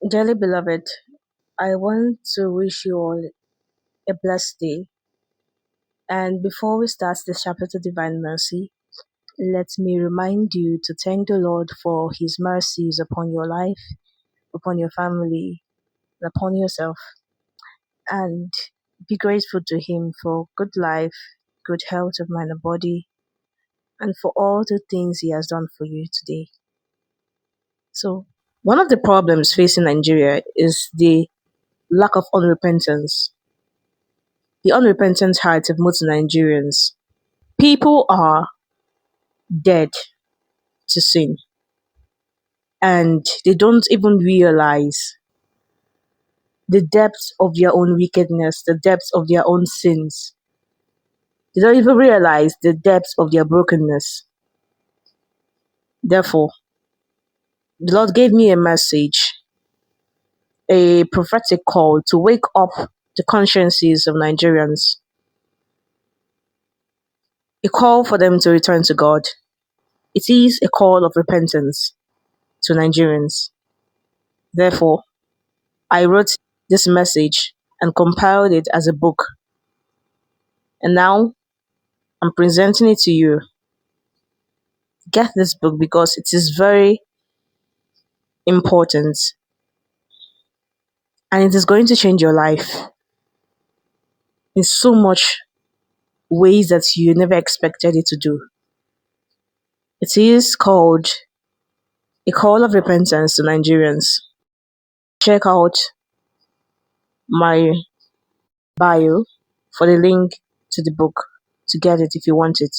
Dearly beloved, I want to wish you all a blessed day. And before we start this chapter of Divine Mercy, let me remind you to thank the Lord for His mercies upon your life, upon your family, and upon yourself. And be grateful to Him for good life, good health of mind and body, and for all the things He has done for you today. So, one of the problems facing Nigeria is the lack of unrepentance. The unrepentant hearts of most Nigerians. People are dead to sin and they don't even realize the depth of their own wickedness, the depth of their own sins. They don't even realize the depth of their brokenness. Therefore, the Lord gave me a message, a prophetic call to wake up the consciences of Nigerians, a call for them to return to God. It is a call of repentance to Nigerians. Therefore, I wrote this message and compiled it as a book. And now I'm presenting it to you. Get this book because it is very important and it is going to change your life in so much ways that you never expected it to do. It is called A Call of Repentance to Nigerians. Check out my bio for the link to the book to get it if you want it.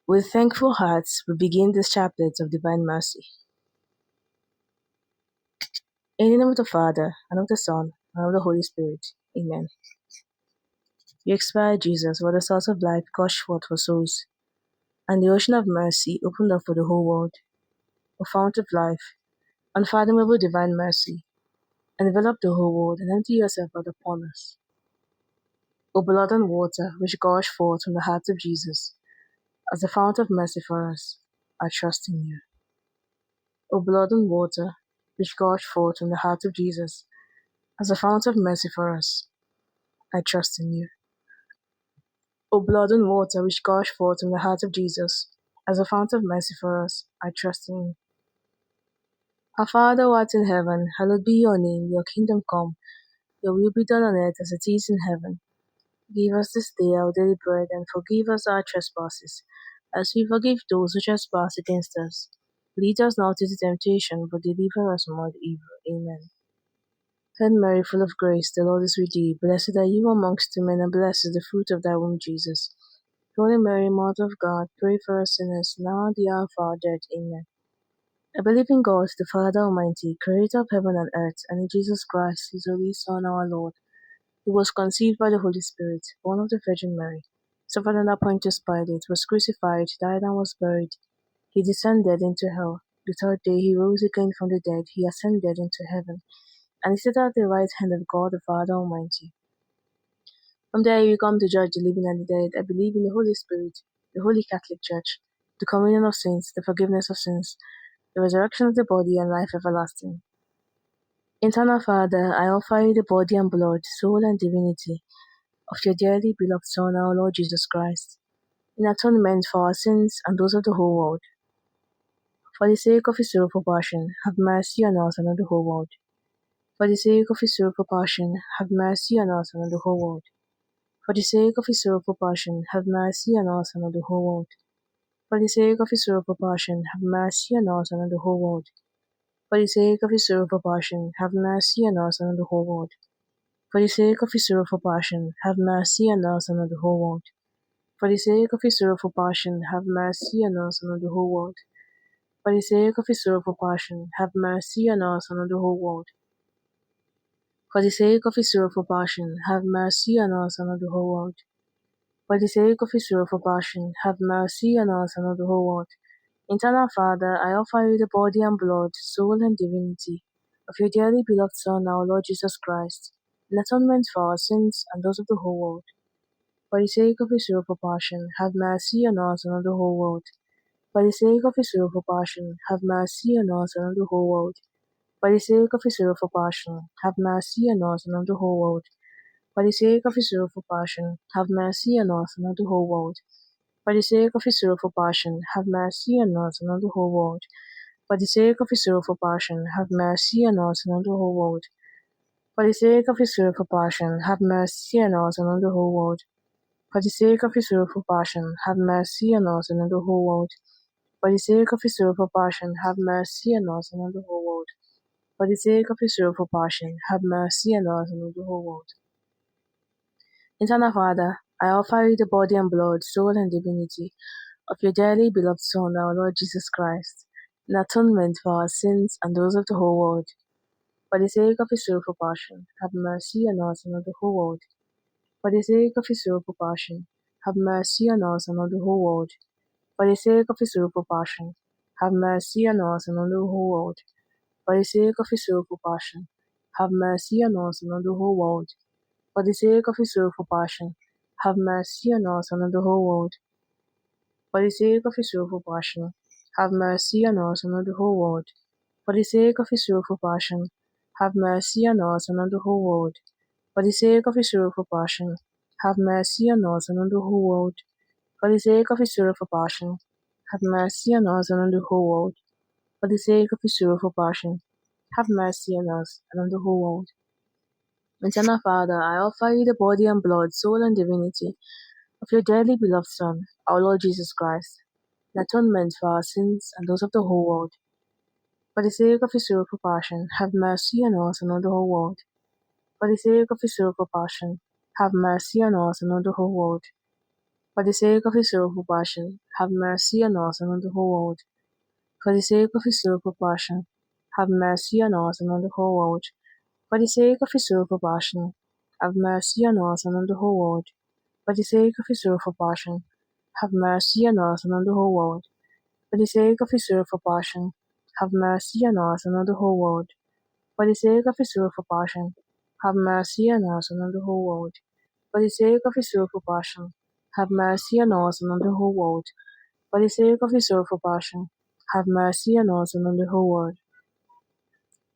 With thankful hearts, we begin this chaplet of Divine Mercy. In the name of the Father, and of the Son, and of the Holy Spirit. Amen. You expired, Jesus, were the source of life gushed forth for souls, and the ocean of mercy opened up for the whole world. O fount of life, unfathomable divine mercy, envelop the whole world and empty yourself out upon us. O blood and water which gush forth from the heart of Jesus, as the fount of mercy for us, I trust in you. O blood and water which gush forth from the heart of Jesus, as the fount of mercy for us, I trust in you. O blood and water which gush forth from the heart of Jesus, as a fount of mercy for us, I trust in you. Our Father who art in heaven, hallowed be your name, your kingdom come, your will be done on earth as it is in heaven. Give us this day our daily bread, and forgive us our trespasses, as we forgive those who trespass against us. Lead us not into temptation, but deliver us from all evil. Amen. Hail Mary, full of grace, the Lord is with thee. Blessed are you amongst women, and blessed is the fruit of thy womb, Jesus. Holy Mary, Mother of God, pray for us sinners, now and at the hour of our death. Amen. I believe in God, the Father Almighty, creator of heaven and earth, and in Jesus Christ, his only Son, our Lord, who was conceived by the Holy Spirit, born of the Virgin Mary, suffered under Pontius Pilate, was crucified, died, and was buried. He descended into hell. The third day he rose again from the dead. He ascended into heaven, and is seated at the right hand of God, the Father Almighty. From there he will come to judge the living and the dead. I believe in the Holy Spirit, the Holy Catholic Church, the communion of saints, the forgiveness of sins, the resurrection of the body, and life everlasting. Eternal Father, I offer you the body and blood, soul and divinity of your dearly beloved Son, our Lord Jesus Christ, in atonement for our sins and those of the whole world. For the sake of his sorrowful passion, have mercy on us and on the whole world. For the sake of his sorrowful passion, have mercy on us and on the whole world. For the sake of his sorrowful passion, have mercy on us and on the whole world. For the sake of his sorrowful passion, have mercy on us and on the whole world. For the sake of his sorrowful passion, have mercy on us and on the whole world. For the sake of his sorrowful passion, have mercy on us and on the whole world. For the sake of his sorrowful passion, have mercy on us and on the whole world. For the sake of his sorrowful passion, have mercy on us and on the whole world. For the sake of his sorrowful passion, have mercy on us and on the whole world. For the sake of his sorrowful passion, have mercy on us and on the whole world. Eternal Father, I offer you the body and blood, soul and divinity of your dearly beloved Son, our Lord Jesus Christ, in atonement for our sins and those of the whole world. For the sake of his sorrowful passion, have mercy on us and on the whole world. For the sake of his sorrowful passion, have mercy on us and on the whole world. For the sake of his sorrowful passion, have mercy on us and on the whole world. For the sake of his sorrowful passion, have mercy on us and on the whole world. For the sake of his sorrowful passion, have mercy on us and on the whole world. For the sake of his sorrowful passion, have mercy on us and on the whole world. For the sake of his sorrowful passion, have mercy on us and on the whole world. For the sake of his sorrowful passion, have mercy on us and on the whole world. For the sake of his sorrowful passion, have mercy on us and on the whole world. For the sake of his sorrowful passion, have mercy on us and on the whole world. Eternal Father, I offer you the body and blood, soul and divinity of your dearly beloved Son, our Lord Jesus Christ, in atonement for our sins and those of the whole world. For the sake of his sorrowful passion, have mercy on us and on the whole world. For the sake of his sorrowful passion, have mercy on us and on the whole world. For the sake of his sorrowful passion, have mercy on us and on the whole world. For the sake of his sorrowful passion, have mercy on us and on the whole world. For the sake of his sorrowful passion, have mercy on us and on the whole world. For the sake of his sorrowful passion, have mercy on us and on the whole world. For the sake of his sorrowful passion, have mercy on us and on the whole world. For the sake of his sorrowful passion, have mercy on us and on the whole world. For the sake of his sorrowful passion, have mercy on us and on the whole world. For the sake of his sorrowful passion, have mercy on us and on the whole world. Eternal Father, I offer you the body and blood, soul and divinity of your dearly beloved Son, our Lord Jesus Christ, in atonement for our sins and those of the whole world. For the sake of his sorrowful passion, have mercy on us and on the whole world. For the sake of his sorrowful passion, have mercy on us and on the whole world. For the sake of his sorrowful passion, have mercy on us and on the whole world. For the sake of his sorrowful passion, have mercy on us and on the whole world. For the sake of his sorrowful passion, have mercy on us and on the whole world. For the sake of his sorrowful passion, have mercy on us and on the whole world. For the sake of his sorrowful passion, have mercy on us and on the whole world. For the sake of his sorrowful passion, have mercy on us and on the whole world. For the sake of his sorrowful passion, have mercy on us and on the whole world. For the sake of his sorrowful passion, have mercy on us and on the whole world.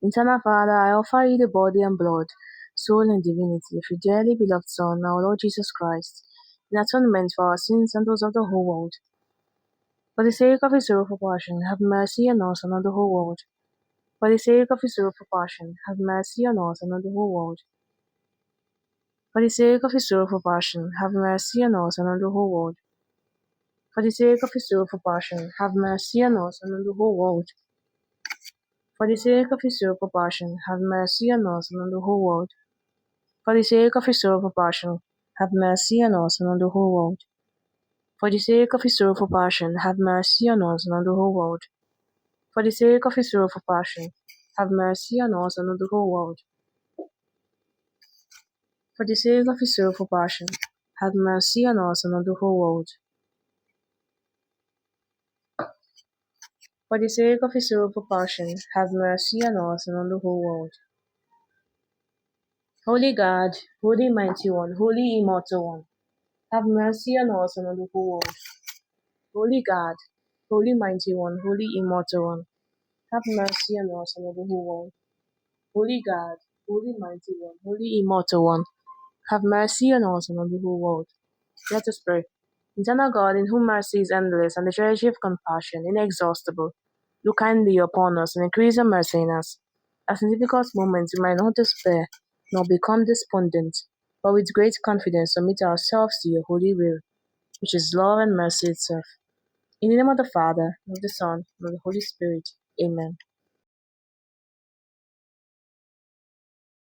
Eternal Father, I offer you the body and blood, soul and divinity of your dearly beloved Son, our Lord Jesus Christ, in atonement for our sins and those of the whole world. For the sake of his sorrowful passion, have mercy on us and on the whole world. For the sake of his sorrowful passion, have mercy on us and on the whole world. For the sake of his sorrowful passion, have mercy on us and on the whole world. For the sake of his sorrowful passion, have mercy on us and on the whole world. For the sake of his sorrowful passion, have mercy on us and on the whole world. For the sake of his sorrowful passion, have mercy on us and on the whole world. For the sake of his sorrowful passion, have mercy on us and on the whole world. For the sake of his sorrowful passion, have mercy on us and on the whole world. For the sake of his sorrowful passion, have mercy on us and on the whole world. For the sake of his sorrowful passion, have mercy on us and on the whole world. Holy God, Holy Mighty One, Holy Immortal One, have mercy on us and on the whole world. Holy God, Holy Mighty One, Holy Immortal One, have mercy on us and on the whole world. Holy God, Holy Mighty One, Holy Immortal One, have mercy on us and on the whole world. Let us pray. Eternal God, in whom mercy is endless and the treasury of compassion inexhaustible, look kindly upon us and increase your mercy in us, as in difficult moments we might not despair nor become despondent, but with great confidence submit ourselves to your holy will, which is love and mercy itself. In the name of the Father, and of the Son, and of the Holy Spirit. Amen.